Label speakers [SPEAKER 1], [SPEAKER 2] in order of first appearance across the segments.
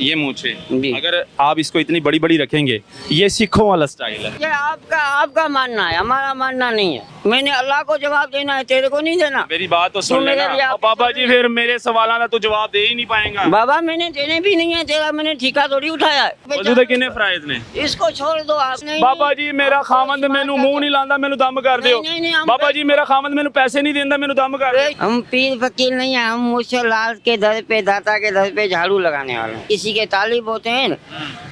[SPEAKER 1] ये मूछे,
[SPEAKER 2] जी।
[SPEAKER 1] अगर आप इसको इतनी बड़ी बड़ी रखेंगे, ये सिखों वाला स्टाइल है।
[SPEAKER 2] ये आपका मानना है, हमारा मानना नहीं है। मैंने अल्लाह को जवाब देना है, तेरे को नहीं देना।
[SPEAKER 1] मेरी बात तो सुन
[SPEAKER 2] तू मेरे
[SPEAKER 1] लेना।
[SPEAKER 2] लिए
[SPEAKER 1] अब बाबा जी फिर मेरे सवालों का तो जवाब दे ही नहीं पाएगा।
[SPEAKER 2] बाबा मैंने देने भी नहीं है, तेरा मैंने ठिका थोड़ी उठाया है।
[SPEAKER 1] मौजूदा किन्ने फराइज ने
[SPEAKER 2] इसको छोड़ दो आप। नहीं,
[SPEAKER 1] बाबा जी मेरा खामंद मैनू मुंह नहीं लांदा, मैनू दम कर दियो।
[SPEAKER 2] नहीं, हम-
[SPEAKER 1] बाबा जी मेरा खामंद मैनू पैसे नहीं देंदा, मैनू दम कर दियो।
[SPEAKER 2] हम पीर फकीर नहीं है, हम मुझसे लाल के दर पे, दाता के दर पे झाड़ू लगाने वाले हैं। किसी के तालिब होते हैं ना,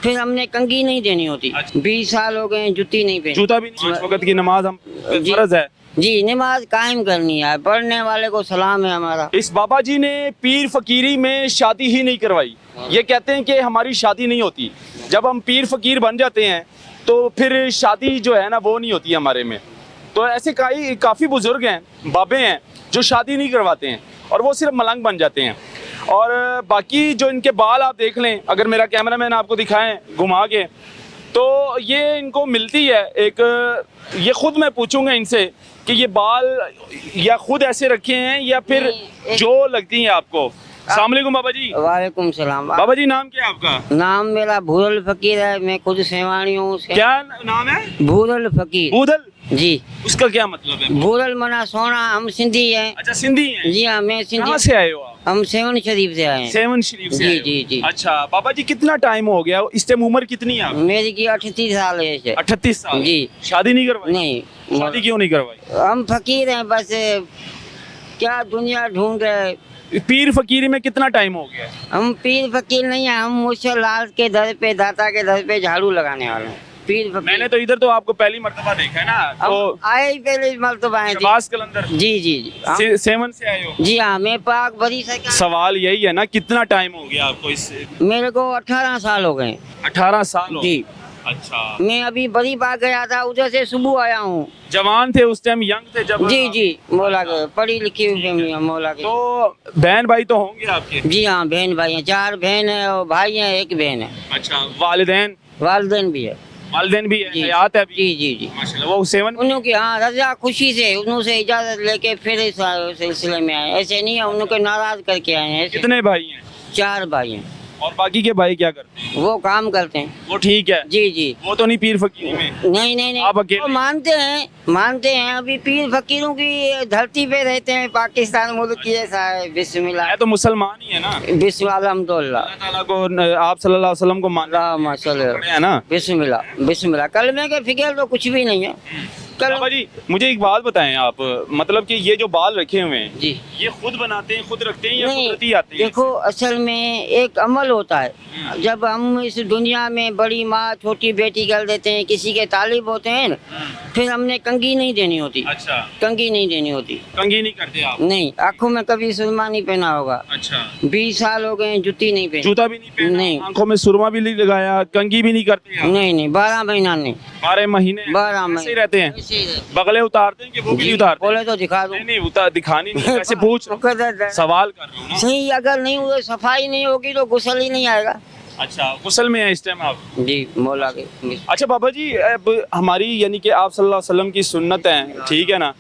[SPEAKER 2] फिर हमने कंगी नहीं देनी होती। 20 साल हो गए जूती नहीं पहनी।
[SPEAKER 1] जूता भी नहीं, 5 वक्त की नमाज हम
[SPEAKER 2] जी।
[SPEAKER 1] फर्ज है।
[SPEAKER 2] जी, नमाज कायम करनी है, पढ़ने वाले को सलाम है हमारा।
[SPEAKER 1] इस बाबा जी ने पीर फकीरी में शादी ही नहीं करवाई। ये कहते हैं कि हमारी शादी नहीं होती, जब हम पीर फकीर बन जाते हैं तो फिर शादी जो है ना वो नहीं होती हमारे में। तो ऐसे काफ़ी बुजुर्ग हैं, बाबे हैं जो शादी नहीं करवाते हैं और वो सिर्फ मलंग बन जाते हैं। और बाकी जो इनके बाल आप देख लें, अगर मेरा कैमरामैन आपको दिखाएं घुमा के, तो ये इनको मिलती है एक, ये खुद मैं पूछूंगा इनसे कि ये बाल या खुद ऐसे रखे हैं या फिर जो लगती हैं आपको। अस्सलाम वालेकुम बाबा जी।
[SPEAKER 2] वालेकुम सलाम।
[SPEAKER 1] बाबा जी नाम क्या है आपका?
[SPEAKER 2] नाम मेरा भूरल फकीर है, मैं खुद सेवानी हूँ।
[SPEAKER 1] क्या नाम है?
[SPEAKER 2] भूरल फकीर।
[SPEAKER 1] बूदल,
[SPEAKER 2] जी।
[SPEAKER 1] उसका क्या मतलब है?
[SPEAKER 2] भूरल मना सोना, हम सिंधी हैं।
[SPEAKER 1] अच्छा सिंधी हैं।
[SPEAKER 2] जी हाँ, मैं
[SPEAKER 1] कहाँ
[SPEAKER 2] सिंधी।
[SPEAKER 1] से आए हो आप?
[SPEAKER 2] हम सेवन शरीफ से आए हैं।
[SPEAKER 1] सेवन शरीफ से
[SPEAKER 2] जी,
[SPEAKER 1] आए हो?
[SPEAKER 2] जी, जी।
[SPEAKER 1] अच्छा बाबा जी कितना टाइम हो गया? इस टाइम उम्र कितनी है आपकी?
[SPEAKER 2] मेरी की 38 साल है इसे।
[SPEAKER 1] 38 साल।
[SPEAKER 2] जी।
[SPEAKER 1] शादी नहीं करवाई?
[SPEAKER 2] नहीं,
[SPEAKER 1] शादी क्यों नहीं करवाई?
[SPEAKER 2] हम फकीर हैं बस, क्या दुनिया ढूंढ रहे।
[SPEAKER 1] पीर फकीरी में कितना टाइम हो गया?
[SPEAKER 2] हम पीर फकीर नहीं है, हम मुझसे लाल के दर पे, दाता के दर पे झाड़ू लगाने वाले हैं। पीर फकीर।
[SPEAKER 1] मैंने तो इधर तो आपको पहली मर्तबा देखा है ना, तो
[SPEAKER 2] हम आए ही पहले मर्तबा आए थे।
[SPEAKER 1] शहबाज कलंदर
[SPEAKER 2] जी जी जी।
[SPEAKER 1] सेवन से आए हो?
[SPEAKER 2] जी हाँ, मैं पाक बड़ी से।
[SPEAKER 1] सवाल यही है ना, कितना टाइम हो गया आपको इससे?
[SPEAKER 2] मेरे को 18 साल हो गए।
[SPEAKER 1] 18 साल हो?
[SPEAKER 2] जी।
[SPEAKER 1] अच्छा,
[SPEAKER 2] मैं अभी बड़ी बाग गया था, उधर से सुबह आया हूँ।
[SPEAKER 1] जवान थे उस टाइम, यंग थे जब?
[SPEAKER 2] जी जी, मौला के पढ़ी लिखी हुई फैमिली है मौला के।
[SPEAKER 1] तो बहन भाई तो होंगे आपके?
[SPEAKER 2] जी हाँ, बहन भाई हैं, 4 बहन है और भाई हैं, 1 बहन है।
[SPEAKER 1] अच्छा, वालिदैन?
[SPEAKER 2] वालदेन भी है।
[SPEAKER 1] वालिदैन भी है,
[SPEAKER 2] जी।
[SPEAKER 1] हयात है अभी?
[SPEAKER 2] जी जी जी।
[SPEAKER 1] माशाल्लाह। वो सेवन?
[SPEAKER 2] उन्हों की हाँ रजा खुशी से, उन्हों से इजाजत लेके फिर इस सिलसिले में आए। ऐसे नहीं है उन्हों को नाराज करके आए हैं। ऐसे
[SPEAKER 1] कितने भाई हैं?
[SPEAKER 2] 4 भाई हैं।
[SPEAKER 1] और बाकी के भाई क्या करते हैं?
[SPEAKER 2] वो काम करते हैं।
[SPEAKER 1] वो ठीक है,
[SPEAKER 2] जी जी।
[SPEAKER 1] वो तो नहीं पीर फकीरी में?
[SPEAKER 2] नहीं नहीं नहीं,
[SPEAKER 1] आप अकेले?
[SPEAKER 2] वो मानते हैं। अभी पीर फकीरों की धरती पे रहते हैं, पाकिस्तान मुल्क की ऐसा है। बिस्मिल्लाह,
[SPEAKER 1] है तो मुसलमान ही है ना?
[SPEAKER 2] बिस्मिल्लाह, अल्हम्दुलिल्लाह,
[SPEAKER 1] अल्लाह ताला को, आप सल्लल्लाहु अलैहि वसल्लम को मान रहे हैं ना?
[SPEAKER 2] बिस्मिल्लाह बिस्मिल्लाह। कलमे के फिक्र तो कुछ भी नहीं है।
[SPEAKER 1] बाबा जी मुझे एक बात बताएं आप, मतलब कि ये जो बाल रखे हुए हैं,
[SPEAKER 2] जी।
[SPEAKER 1] ये खुद बनाते हैं, खुद रखते हैं या
[SPEAKER 2] नहीं,
[SPEAKER 1] कुदरती आते हैं?
[SPEAKER 2] देखो असल में एक अमल होता है। जब हम इस दुनिया में बड़ी माँ छोटी बेटी कर देते हैं, किसी के तालिब होते हैं ना, फिर हमने कंगी नहीं देनी होती।
[SPEAKER 1] अच्छा,
[SPEAKER 2] कंगी नहीं देनी होती।
[SPEAKER 1] कंघी नहीं करते आप?
[SPEAKER 2] नहीं, आँखों में कभी सुरमा नहीं पहना होगा।
[SPEAKER 1] अच्छा,
[SPEAKER 2] 20 साल हो गए जूती नहीं पहनी।
[SPEAKER 1] जूता भी नहीं पहना?
[SPEAKER 2] नहीं।
[SPEAKER 1] आंखों में सुरमा भी नहीं लगाया, कंघी भी नहीं करते आप?
[SPEAKER 2] नहीं 12 महीना नहीं।
[SPEAKER 1] 12 महीने
[SPEAKER 2] 12
[SPEAKER 1] ऐसे ही
[SPEAKER 2] महीने
[SPEAKER 1] रहते हैं?
[SPEAKER 2] ऐसे ही रहते।
[SPEAKER 1] बगले उतारते हैं कि वो भी नहीं उतारते?
[SPEAKER 2] बोले तो दिखा दो।
[SPEAKER 1] नहीं नहीं उतार, दिखानी नहीं, ऐसे पूछ सवाल कर रहा हूँ ना।
[SPEAKER 2] सही, अगर नहीं हुए सफाई नहीं होगी तो गुस्ल ही नहीं आएगा।
[SPEAKER 1] अच्छा, गुस्ल में है इस टाइम आप?
[SPEAKER 2] जी, मौला के।
[SPEAKER 1] अच्छा बाबा जी, अब हमारी यानी कि आप सल्लल्लाहु अलैहि वसल्लम की सुन्नत है, ठीक है ना,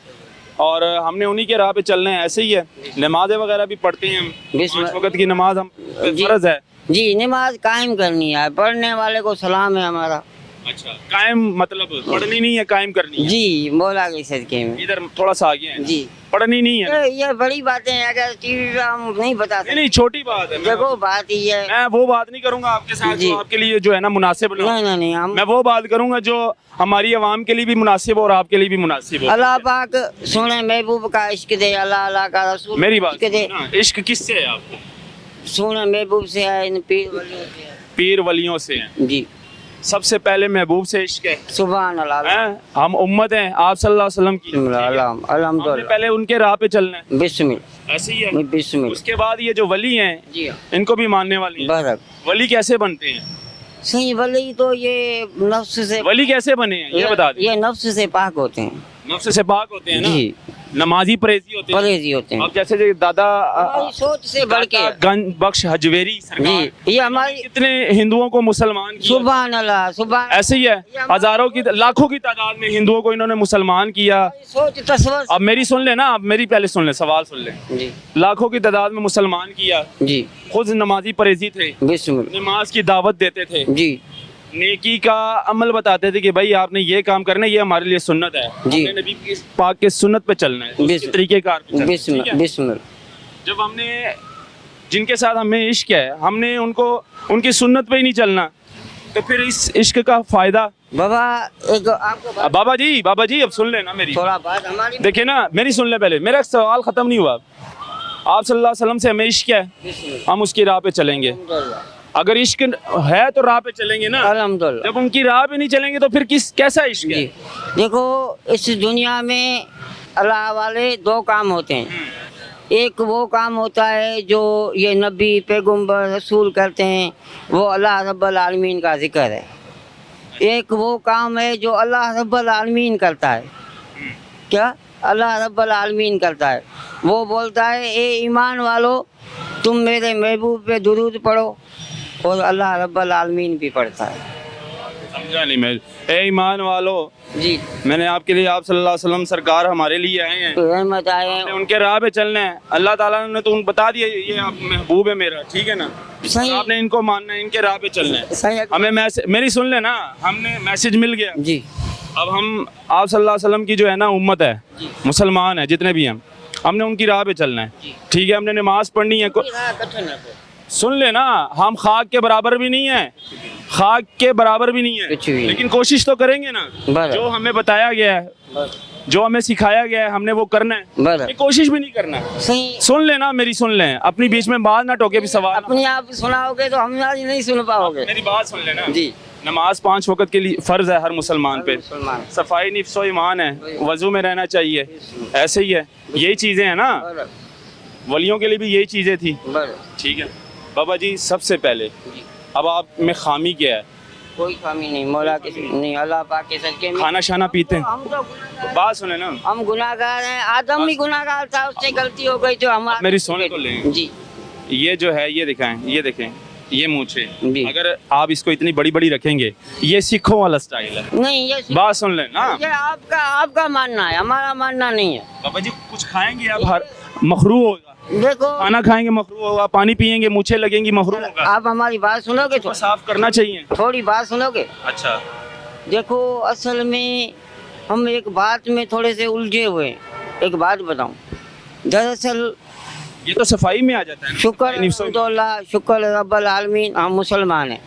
[SPEAKER 1] और हमने उन्हीं के राह पे चलना है। ऐसे ही है, नमाजें वगैरह भी पढ़ते हैं हम, 5 वक्त की नमाज हम
[SPEAKER 2] जी।
[SPEAKER 1] फर्ज है।
[SPEAKER 2] जी, नमाज कायम करनी है, पढ़ने वाले को सलाम है हमारा।
[SPEAKER 1] अच्छा, कायम मतलब पढ़नी नहीं है, कायम करनी है?
[SPEAKER 2] जी, मौला के सदके में।
[SPEAKER 1] इधर थोड़ा सा आगे है।
[SPEAKER 2] जी,
[SPEAKER 1] पढ़नी नहीं है?
[SPEAKER 2] ये बड़ी बातें हैं, अगर टीवी पे हम नहीं बता
[SPEAKER 1] नहीं
[SPEAKER 2] सकते।
[SPEAKER 1] नहीं, छोटी बात है।
[SPEAKER 2] देखो बात ही है।
[SPEAKER 1] मैं वो बात नहीं करूंगा आपके साथ
[SPEAKER 2] जी।
[SPEAKER 1] जो आपके लिए जो है ना मुनासिब ना हो।
[SPEAKER 2] नहीं नहीं नहीं, हम
[SPEAKER 1] मैं वो बात करूंगा जो हमारी आवाम के लिए भी मुनासिब हो और आपके लिए भी मुनासिब हो।
[SPEAKER 2] अल्लाह पाक सुने महबूब का इश्क दे, अल्लाह अल्लाह का रसूल
[SPEAKER 1] मेरी बात
[SPEAKER 2] इश्क दे।
[SPEAKER 1] सुनो ना, इश्क किससे है आपको?
[SPEAKER 2] सुने महबूब से है, इन पीर वलियों से है।
[SPEAKER 1] पीर वलियों से है।
[SPEAKER 2] जी,
[SPEAKER 1] सबसे पहले महबूब से इश्क है।
[SPEAKER 2] सुभान अल्लाह।
[SPEAKER 1] हैं? हम उम्मत हैं आप सल्लल्लाहु अलैहि वसल्लम की, ठीक है? हमने
[SPEAKER 2] अल्हम्दुलिल्लाह,
[SPEAKER 1] पहले उनके राह पे चलना है,
[SPEAKER 2] बिस्मिल्लाह
[SPEAKER 1] ऐसे ही है।
[SPEAKER 2] बिस्मिल्लाह।
[SPEAKER 1] उसके बाद ये जो वली हैं
[SPEAKER 2] जी हाँ,
[SPEAKER 1] इनको भी मानने वाली हैं।
[SPEAKER 2] बरक
[SPEAKER 1] वली कैसे बनते हैं?
[SPEAKER 2] सही। वली तो ये नफ्स से,
[SPEAKER 1] वली कैसे बने हैं ये बता दें।
[SPEAKER 2] ये नफ्स से पाक होते हैं।
[SPEAKER 1] नफ्स से पाक होते हैं ना?
[SPEAKER 2] जी,
[SPEAKER 1] नमाजी परहेजी होते हैं।
[SPEAKER 2] परहेजी होते हैं।
[SPEAKER 1] अब जैसे जो दादा
[SPEAKER 2] हमारी सोच से बढ़ के
[SPEAKER 1] गंज बख्श हजवेरी सरकार,
[SPEAKER 2] जी, ये हमारी
[SPEAKER 1] कितने हिंदुओं को मुसलमान किया।
[SPEAKER 2] सुभान अल्लाह, सुभान
[SPEAKER 1] ऐसे ही है, हजारों की लाखों की तादाद में हिंदुओं को इन्होंने मुसलमान किया।
[SPEAKER 2] सोच तस्वर।
[SPEAKER 1] अब मेरी सुन ले ना, अब मेरी पहले सुन ले, सवाल सुन ले।
[SPEAKER 2] जी
[SPEAKER 1] लाखों की तादाद में मुसलमान किया,
[SPEAKER 2] जी,
[SPEAKER 1] खुद नमाजी परहेजी थे,
[SPEAKER 2] बिस्मिल्लाह,
[SPEAKER 1] नमाज की दावत देते थे,
[SPEAKER 2] जी
[SPEAKER 1] नेकी का अमल बताते थे कि भाई आपने ये काम करना है, ये हमारे लिए सुन्नत है,
[SPEAKER 2] जी।
[SPEAKER 1] हमने नबी की पाक के सुन्नत पे चलना है, उसके
[SPEAKER 2] बिस्मिल्लाह,
[SPEAKER 1] तरीकेकार पे चलना है, ठीक
[SPEAKER 2] बिस्मिल्लाह,
[SPEAKER 1] है?
[SPEAKER 2] बिस्मिल्लाह।
[SPEAKER 1] जब हमने जिनके साथ हमें इश्क है, हमने उनको उनकी सुन्नत पे ही नहीं चलना, तो फिर इस इश्क का फायदा।
[SPEAKER 2] बाबा एक आपको बात,
[SPEAKER 1] बाबा जी अब सुन लेना मेरी,
[SPEAKER 2] थोड़ा बात हमारी,
[SPEAKER 1] देखिए ना, मेरी सुन ले पहले, मेरा सवाल खत्म नहीं हुआ। आप सल्लल्लाहु अलैहि वसल्लम से हमें इश्क है,
[SPEAKER 2] बिस्मिल्लाह,
[SPEAKER 1] हम उसकी राह पे चलेंगे। अगर इश्क है तो राह पे चलेंगे ना,
[SPEAKER 2] अल्हम्दुलिल्लाह।
[SPEAKER 1] जब उनकी राह पे नहीं चलेंगे तो फिर कैसा इश्क है?
[SPEAKER 2] जी देखो, इस दुनिया में अल्लाह वाले दो काम होते हैं। एक वो काम होता है जो ये नबी पैगंबर रसूल करते हैं, वो अल्लाह रब्बुल आलमीन का जिक्र है। एक वो काम है जो अल्लाह रब्बुल आलमीन करता है। क्या? अल्लाह रब्बुल आलमीन करता है। वो बोलता है, ए ईमान वालो, तुम मेरे महबूब पे दुरूद पढ़ो, और अल्लाह रब्बुल आलमीन भी पढ़ता है।
[SPEAKER 1] समझा नहीं मैं। ए ईमान वालो,
[SPEAKER 2] जी,
[SPEAKER 1] मैंने आपके लिए, आप सल्लल्लाहु अलैहि वसल्लम सरकार हमारे लिए आए हैं,
[SPEAKER 2] रहमत आए हैं।
[SPEAKER 1] हमने उनके राह पे चलना है। अल्लाह ताला ने तो उन बता दिया ये आप महबूब है मेरा, ठीक है ना,
[SPEAKER 2] सही,
[SPEAKER 1] आपने इनको मानना है, इनके राह पे चलना है।
[SPEAKER 2] सही,
[SPEAKER 1] हमें मेरी सुन लेना, हमने मैसेज मिल गया।
[SPEAKER 2] जी
[SPEAKER 1] अब हम आप सल्लल्लाहु अलैहि वसल्लम की जो है ना उम्मत है, मुसलमान है जितने भी हैं, हमने उनकी राह पे चलना है, ठीक है। हमने नमाज पढ़नी है। सुन लेना, हम खाक के बराबर भी नहीं है, खाक के बराबर भी नहीं है,
[SPEAKER 2] कुछ भी नहीं।
[SPEAKER 1] लेकिन कोशिश तो करेंगे ना।
[SPEAKER 2] बराबर।
[SPEAKER 1] जो हमें बताया गया है, जो हमें सिखाया गया है, हमने वो करना है,
[SPEAKER 2] बराबर।
[SPEAKER 1] ये कोशिश भी नहीं करना।
[SPEAKER 2] सही,
[SPEAKER 1] सुन लेना, मेरी सुन लें, अपनी बीच में बात ना टोके भी सवाल।
[SPEAKER 2] अपनी आप सुनाओगे तो हमारी नहीं सुन पाओगे।
[SPEAKER 1] मेरी बात सुन लेना
[SPEAKER 2] जी,
[SPEAKER 1] नमाज 5 वक्त के लिए फ़र्ज है हर मुसलमान पे।
[SPEAKER 2] मुसलमान।
[SPEAKER 1] सफाई निफ्स व ईमान है, वजू में रहना चाहिए, ऐसे ही है, यही चीज़ें हैं ना, वलियों के लिए भी यही चीज़ें थी, ठीक है। बाबा जी सबसे पहले, अब आप में खामी क्या है?
[SPEAKER 2] कोई कमी नहीं, मौला के नहीं, अल्लाह पाक के सदके में।
[SPEAKER 1] खाना शाना पीते हैं?
[SPEAKER 2] हम तो गुनाहगार,
[SPEAKER 1] बात सुने ना,
[SPEAKER 2] हम गुनाहगार हैं। आदम भी गुनाहगार था, उससे गलती हो गई तो हमारी।
[SPEAKER 1] मेरी सुन तो लें।
[SPEAKER 2] जी,
[SPEAKER 1] ये जो है, ये दिखाएं, ये देखें, ये मूछे,
[SPEAKER 2] जी।
[SPEAKER 1] अगर आप इसको इतनी बड़ी बड़ी रखेंगे, ये सिखों वाला स्टाइल है।
[SPEAKER 2] नहीं, ये
[SPEAKER 1] बात सुन लें ना,
[SPEAKER 2] ये आपका मानना है, हमारा मानना नहीं है।
[SPEAKER 1] बाबा जी कुछ खाएंगे आप, हर मखरू होगा,
[SPEAKER 2] देखो,
[SPEAKER 1] खाना खाएंगे मखरू होगा, पानी पियेंगे मूछे लगेंगी मखरू होगा।
[SPEAKER 2] आप हमारी बात सुनोगे तो,
[SPEAKER 1] साफ करना चाहिए।
[SPEAKER 2] थोड़ी बात सुनोगे।
[SPEAKER 1] अच्छा,
[SPEAKER 2] देखो, असल में हम एक बात में थोड़े से उलझे हुए हैं। एक बात बताऊं, दरअसल
[SPEAKER 1] ये तो सफाई में आ जाता है ना।
[SPEAKER 2] शुक्र
[SPEAKER 1] अल्हम्दुलिल्लाह,
[SPEAKER 2] शुक्र रब्बुल आलमीन, हम मुसलमान हैं।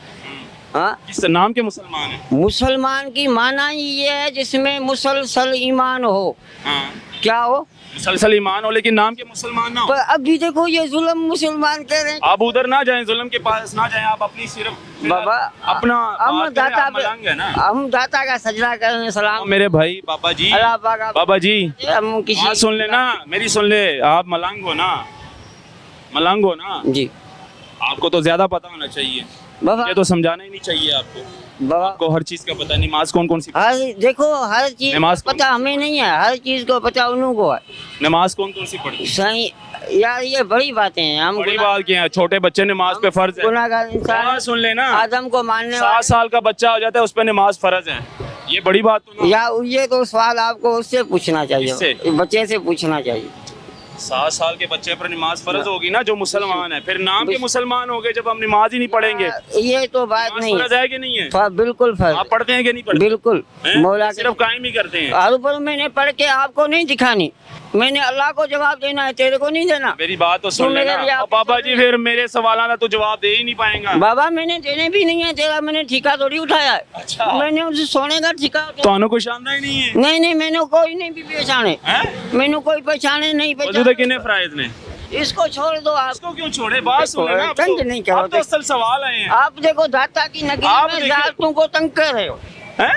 [SPEAKER 2] हाँ,
[SPEAKER 1] किस नाम के मुसलमान हैं?
[SPEAKER 2] मुसलमान की माना ही ये है जिसमें मुसलसल ईमान हो।
[SPEAKER 1] हाँ,
[SPEAKER 2] क्या हो?
[SPEAKER 1] मुसलसल ईमान हो, लेकिन नाम के मुसलमान ना हो।
[SPEAKER 2] पर अभी देखो, ये जुल्म मुसलमान कह रहे हैं।
[SPEAKER 1] आप उधर ना जाएं, जुल्म के पास ना जाएं, आप अपनी सिर्फ
[SPEAKER 2] बाबा,
[SPEAKER 1] अपना
[SPEAKER 2] हम
[SPEAKER 1] बात करें,
[SPEAKER 2] दाता
[SPEAKER 1] आप मलंग है ना।
[SPEAKER 2] हम दाता का सजदा करें,
[SPEAKER 1] ओ
[SPEAKER 2] सलाम
[SPEAKER 1] मेरे भाई बाबा जी,
[SPEAKER 2] अल्लाह पाक।
[SPEAKER 1] बाबा जी
[SPEAKER 2] हम किसी
[SPEAKER 1] बात सुन लेना, मेरी सुन ले, आप मलंग हो ना, मलंग हो ना,
[SPEAKER 2] जी
[SPEAKER 1] आपको तो ज्यादा पता होना चाहिए,
[SPEAKER 2] बाबा,
[SPEAKER 1] ये तो समझाना ही नहीं चाहिए आपको।
[SPEAKER 2] बाबा,
[SPEAKER 1] आपको हर चीज का पता, नमाज कौन कौन सी,
[SPEAKER 2] हर देखो, हर चीज
[SPEAKER 1] नमाज
[SPEAKER 2] पता हमें नहीं है, हर चीज को पता उन्हों को है।
[SPEAKER 1] नमाज कौन कौन सी पढ़ती?
[SPEAKER 2] सही यार, ये बड़ी बातें हैं। हम
[SPEAKER 1] बड़ी बात क्या है, छोटे बच्चे नमाज पे फर्ज है।
[SPEAKER 2] गुनाहगार इंसान
[SPEAKER 1] बात सुन लेना,
[SPEAKER 2] आदम को मानने
[SPEAKER 1] 7 साल का बच्चा हो जाता है, उस पर नमाज फर्ज है, ये बड़ी बात तो ना।
[SPEAKER 2] या ये तो सवाल आपको उससे पूछना चाहिए,
[SPEAKER 1] किससे?
[SPEAKER 2] बच्चे से पूछना चाहिए।
[SPEAKER 1] 7 साल के बच्चे पर नमाज फर्ज होगी ना, जो मुसलमान है, फिर नाम के मुसलमान हो गए जब हम नमाज ही नहीं पढ़ेंगे।
[SPEAKER 2] ये तो बात
[SPEAKER 1] नमाज
[SPEAKER 2] नहीं
[SPEAKER 1] फर्ज है कि नहीं है?
[SPEAKER 2] बिल्कुल फर्ज,
[SPEAKER 1] आप पढ़ते हैं कि नहीं पढ़ते?
[SPEAKER 2] बिल्कुल।
[SPEAKER 1] हैं?
[SPEAKER 2] मौला के
[SPEAKER 1] सिर्फ कायम ही करते हैं।
[SPEAKER 2] और ऊपर मैंने पढ़ के आपको नहीं दिखानी, मैंने अल्लाह को जवाब देना है, तेरे को नहीं देना।
[SPEAKER 1] मेरी बात तो सुन
[SPEAKER 2] तू मेरे
[SPEAKER 1] लेना।
[SPEAKER 2] लिए
[SPEAKER 1] अब बाबा जी फिर मेरे सवालों का तो जवाब दे ही नहीं पाएगा।
[SPEAKER 2] बाबा, मैंने देने भी नहीं है, तेरा मैंने ठिका थोड़ी उठाया है।
[SPEAKER 1] अच्छा,
[SPEAKER 2] मैंने उसे सोने का ठिका
[SPEAKER 1] तो आनो कुछ आंदा ही नहीं है।
[SPEAKER 2] नहीं नहीं, मैंने कोई नहीं भी पहचाने,
[SPEAKER 1] हैं?
[SPEAKER 2] मैंने कोई पहचाने नहीं
[SPEAKER 1] वजूद
[SPEAKER 2] पहचाने।
[SPEAKER 1] किन्ने फराइज ने,
[SPEAKER 2] इसको छोड़ दो आप,
[SPEAKER 1] इसको क्यों छोड़े? बात सुन लेना, अब
[SPEAKER 2] तंग नहीं करो।
[SPEAKER 1] अब तो असल सवाल आए हैं।
[SPEAKER 2] आप देखो, दाता की नगरी
[SPEAKER 1] आप
[SPEAKER 2] में
[SPEAKER 1] देखिए।
[SPEAKER 2] जातों को तंग कर रहे हो।
[SPEAKER 1] हैं?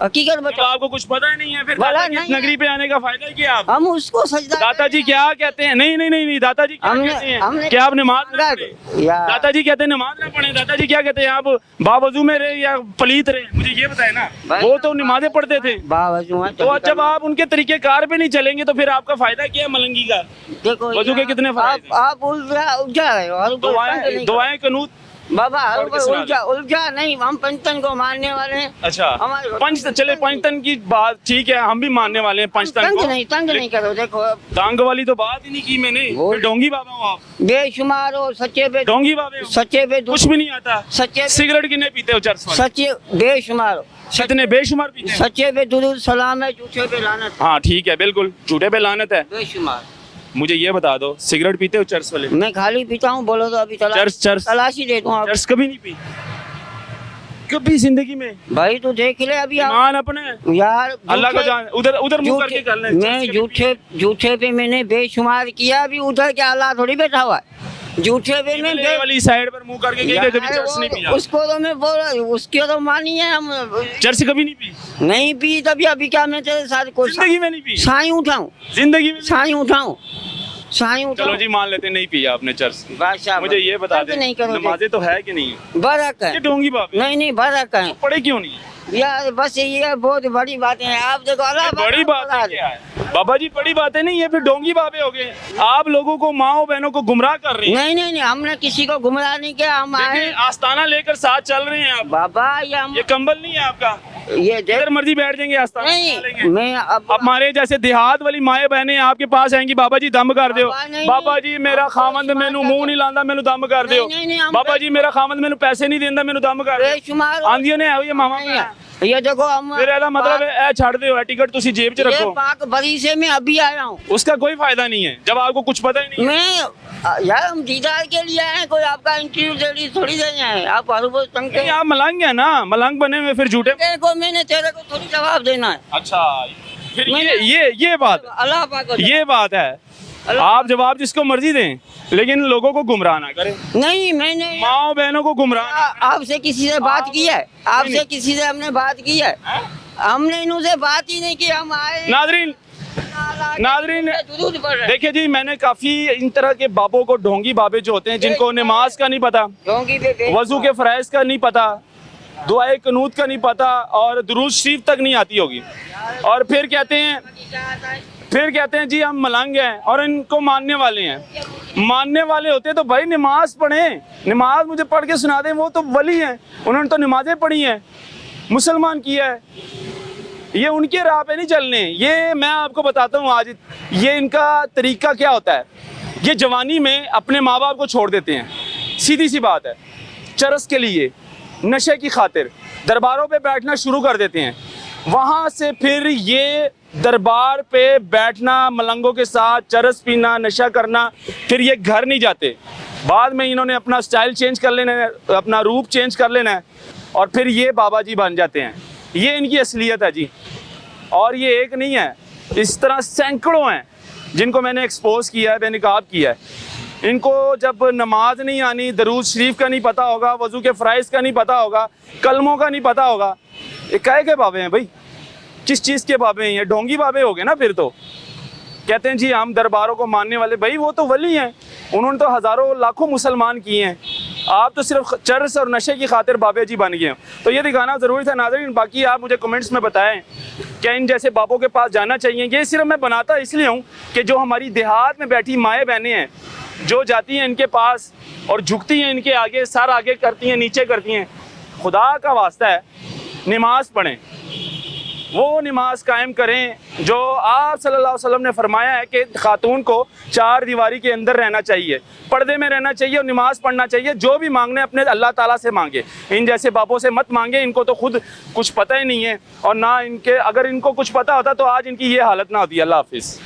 [SPEAKER 2] हकीकत
[SPEAKER 1] तो
[SPEAKER 2] बताओ।
[SPEAKER 1] आपको कुछ पता ही नहीं है, फिर
[SPEAKER 2] बोला
[SPEAKER 1] दाता की इस
[SPEAKER 2] नहीं
[SPEAKER 1] नगरी पे आने का फायदा ही क्या आप?
[SPEAKER 2] हम उसको सजदा
[SPEAKER 1] दाता जी क्या कहते हैं? नहीं नहीं नहीं नहीं, दाता जी क्या कहते हैं?
[SPEAKER 2] हमने
[SPEAKER 1] क्या आप नमाज ना पढ़े?
[SPEAKER 2] यार
[SPEAKER 1] दाता जी कहते हैं नमाज ना पढ़े। दाता जी क्या कहते हैं? आप बावजू में रहे या पलीत रहे, मुझे ये बताए ना।
[SPEAKER 2] भाई,
[SPEAKER 1] वो तो नमाजें पढ़ते थे।
[SPEAKER 2] बावजू है
[SPEAKER 1] तो जब आप उनके तरीके कार पे नहीं चलेंगे तो फिर आपका फायदा क्या है मलंगी का?
[SPEAKER 2] देखो
[SPEAKER 1] वजू के
[SPEAKER 2] यार,
[SPEAKER 1] कितने फायदे हैं?
[SPEAKER 2] आप उलझा रहे हो हर कोई तंग नहीं
[SPEAKER 1] दुआएं कनूत।
[SPEAKER 2] करो। बाबा हर
[SPEAKER 1] पढ़ के
[SPEAKER 2] कोई
[SPEAKER 1] सुना
[SPEAKER 2] उलझा नहीं, हम पंचतन को मानने वाले हैं।
[SPEAKER 1] अच्छा,
[SPEAKER 2] हमारे
[SPEAKER 1] पंच चले, पंचतन की बात ठीक है, हम भी मानने वाले हैं पंचतन को।
[SPEAKER 2] तंग नहीं करो। देखो
[SPEAKER 1] टांग वाली तो बात ही नहीं की मैंने।
[SPEAKER 2] वो-
[SPEAKER 1] फिर डोंगी बाबा हो आप?
[SPEAKER 2] बेशुमार हो सच्चे पे
[SPEAKER 1] डोंगी बाबे हो?
[SPEAKER 2] सच्चे पे
[SPEAKER 1] कुछ भी नहीं आता।
[SPEAKER 2] सच्चे
[SPEAKER 1] सिगरेट कितने पीते हो चर्च वाले?
[SPEAKER 2] सच्चे बेशुमार हो।
[SPEAKER 1] कितने बेशुमार पीते हैं?
[SPEAKER 2] सच्चे पे दुरूद सलाम है, झूठे पे लानत
[SPEAKER 1] हाँ ठीक है, बिल्कुल झूठे पे लानत है।
[SPEAKER 2] बेशुमार।
[SPEAKER 1] मुझे ये बता दो, सिगरेट पीते हो चर्च वाले?
[SPEAKER 2] मैं खाली पीता हूँ, बोलो तो अभी
[SPEAKER 1] चर्च
[SPEAKER 2] तलाशी दे दूँ आप।
[SPEAKER 1] चर्च कभी नहीं पी? कभी जिंदगी में?
[SPEAKER 2] भाई तो देख ले अभी आप
[SPEAKER 1] ईमान अपने
[SPEAKER 2] यार।
[SPEAKER 1] अल्लाह का
[SPEAKER 2] झूठे-
[SPEAKER 1] जान, उधर उधर मुंह करके कर ले।
[SPEAKER 2] मैं झूठे पे मैंने बेशुमार किया, अभी उधर क्या अल्लाह थोड़ी बैठा हुआ है। झूठे पे मैं
[SPEAKER 1] ये वाली साइड पर मुंह करके कहीं कभी
[SPEAKER 2] यार,
[SPEAKER 1] चर्च नहीं
[SPEAKER 2] वो-
[SPEAKER 1] पिया?
[SPEAKER 2] उसको तो मैं बोल रहा हूँ, उसकी तो मानी है हम।
[SPEAKER 1] चर्च कभी नहीं पी?
[SPEAKER 2] नहीं पी तभी अभी क्या मैं तेरे साथ कोई
[SPEAKER 1] जिंदगी में नहीं पी?
[SPEAKER 2] साई उठाऊं,
[SPEAKER 1] जिंदगी में?
[SPEAKER 2] साई उठाऊं, साई
[SPEAKER 1] चलो
[SPEAKER 2] उठाऊं।
[SPEAKER 1] जी मान लेते हैं नहीं पिया आपने चर्च।
[SPEAKER 2] बादशाह
[SPEAKER 1] मुझे ये बता
[SPEAKER 2] तंग
[SPEAKER 1] दे,
[SPEAKER 2] नहीं करो।
[SPEAKER 1] नमाजें तो है कि नहीं?
[SPEAKER 2] बरक है।
[SPEAKER 1] ये डोंगी बाबे
[SPEAKER 2] नहीं नहीं बरक है
[SPEAKER 1] पढ़े क्यों नहीं?
[SPEAKER 2] यार। बस ये बहुत बड़ी बातें हैं। आप देखो अल्लाह
[SPEAKER 1] ये बड़ी बात है क्या है? बाबा जी बड़ी बातें नहीं है, फिर डोंगी बाबे हो गए। आप लोगों को, माओ बहनों को गुमराह कर रहे हैं।
[SPEAKER 2] नहीं नहीं नहीं, हमने किसी को गुमराह नहीं किया। हम आए
[SPEAKER 1] देखिए, आस्ताना लेकर साथ चल रहे हैं आप।
[SPEAKER 2] बाबा ये हम
[SPEAKER 1] ये कंबल नहीं है आपका,
[SPEAKER 2] ये देख
[SPEAKER 1] जिधर मर्जी बैठ जाएंगे, आस्ताना
[SPEAKER 2] नहीं
[SPEAKER 1] डालेंगे।
[SPEAKER 2] मैं अब
[SPEAKER 1] हमारे जैसे देहात वाली माए बहनें आपके पास आएंगी, बाबा जी दम कर दो।
[SPEAKER 2] बाबा नहीं,
[SPEAKER 1] बाबा जी मेरा
[SPEAKER 2] आपको
[SPEAKER 1] खामंद
[SPEAKER 2] इस्तेमाल
[SPEAKER 1] मैनू
[SPEAKER 2] कर
[SPEAKER 1] मुंह
[SPEAKER 2] दो।
[SPEAKER 1] नहीं लांदा, मैनू दम कर दो।
[SPEAKER 2] नहीं, नहीं, हम
[SPEAKER 1] बाबा जी मेरा खामंद मैनू पैसे नहीं देंदा, मैनू दम कर दो।
[SPEAKER 2] बेशुमार
[SPEAKER 1] आंदियों ने आओ ये मामा
[SPEAKER 2] नहीं है। ये देखो हम
[SPEAKER 1] फिर ਇਹਦਾ मतलब है ए छाड़ दो, टिकट तुसी जेब च
[SPEAKER 2] ये
[SPEAKER 1] रखो।
[SPEAKER 2] पाक बरी से मैं अभी आया हूँ।
[SPEAKER 1] उसका कोई फायदा नहीं है जब आपको कुछ पता ही नहीं है।
[SPEAKER 2] मैं यार हम दीदार के लिए आए हैं, कोई आपका इंटरव्यू देने थोड़ी देने आए हैं। आप हर रोज तंग
[SPEAKER 1] नहीं, आप मलंग है ना, मलंग बने हुए फिर झूठे।
[SPEAKER 2] को मैंने तेरे को थोड़ी जवाब देना है।
[SPEAKER 1] अच्छा, फिर ये बात,
[SPEAKER 2] अल्लाह पाक को
[SPEAKER 1] ये बात है। आप जवाब जिसको मर्जी दें, लेकिन लोगों को गुमराह ना करें,
[SPEAKER 2] नहीं मैंने
[SPEAKER 1] माओ बहनों को गुमराह ना करें।
[SPEAKER 2] आपसे किसी से बात की है? आपसे किसी से हमने बात की है? हमने इनसे बात ही नहीं की। हम आए
[SPEAKER 1] नादरीन, नादरीन
[SPEAKER 2] दुरूद पढ़ रहे हैं।
[SPEAKER 1] देखिए जी, मैंने काफी इन तरह के बाबों को, ढोंगी बाबे जो होते हैं जिनको नमाज का नहीं पता,
[SPEAKER 2] डोंगी पे बेच-
[SPEAKER 1] वजू के फराइज का नहीं पता, दुआए कनूत का नहीं पता और दुरूद शरीफ तक नहीं आती होगी, और फिर कहते हैं जी हम मलंग हैं और इनको मानने वाले हैं। मानने वाले होते तो भाई नमाज पढ़ें, नमाज मुझे पढ़ के सुना दें। वो तो वली हैं, उन्होंने तो नमाजें पढ़ी हैं, मुसलमान किया है। ये उनके राह पे नहीं चलने। ये मैं आपको बताता हूँ आज, ये इनका तरीका क्या होता है। ये जवानी में अपने माँ बाप को छोड़ देते हैं, सीधी सी बात है। चरस के लिए, नशे की खातिर दरबारों पे बैठना शुरू कर देते हैं। वहाँ से फिर ये दरबार पे बैठना, मलंगों के साथ चरस पीना, नशा करना, फिर ये घर नहीं जाते। बाद में इन्होंने अपना स्टाइल चेंज कर लेना है, अपना रूप चेंज कर लेना है, और फिर ये बाबा जी बन जाते हैं। ये इनकी असलियत है जी। और ये एक नहीं है, इस तरह सैकड़ों हैं जिनको मैंने एक्सपोज किया है, बेनकाब किया है। इनको जब नमाज नहीं आनी, दरूद शरीफ का नहीं पता होगा, वज़ू के फ़राइज़ का नहीं पता होगा, कलमों का नहीं पता होगा, ये काहे के बाबे हैं भाई? किस चीज़ के बाबे हैं? ये ढोंगी बाबे हो गए ना। फिर तो कहते हैं जी हम दरबारों को मानने वाले। भाई वो तो वली हैं, उन्होंने तो हज़ारों लाखों मुसलमान किए हैं। आप तो सिर्फ चरस और नशे की खातिर बाबे जी बन गए हैं। तो ये दिखाना ज़रूरी था नाज़रीन। बाकी आप मुझे कमेंट्स में बताएं क्या इन जैसे बाबों के पास जाना चाहिए। ये सिर्फ मैं बनाता इसलिए हूँ कि जो हमारी देहात में बैठी माएँ बहनें हैं, जो जाती हैं इनके पास और झुकती हैं इनके आगे, सर आगे करती हैं, नीचे करती हैं, खुदा का वास्ता है नमाज पढ़ें, वो नमाज कायम करें जो आप सल्लल्लाहु अलैहि वसल्लम ने फरमाया है कि खातून को 4 दीवारी के अंदर रहना चाहिए, पर्दे में रहना चाहिए और नमाज पढ़ना चाहिए। जो भी मांगने अपने अल्लाह ताला से मांगे, इन जैसे बाबों से मत मांगे। इनको तो खुद कुछ पता ही नहीं है, और ना इनके, अगर इनको कुछ पता होता तो आज इनकी ये हालत ना होती। अल्लाह हाफिज़।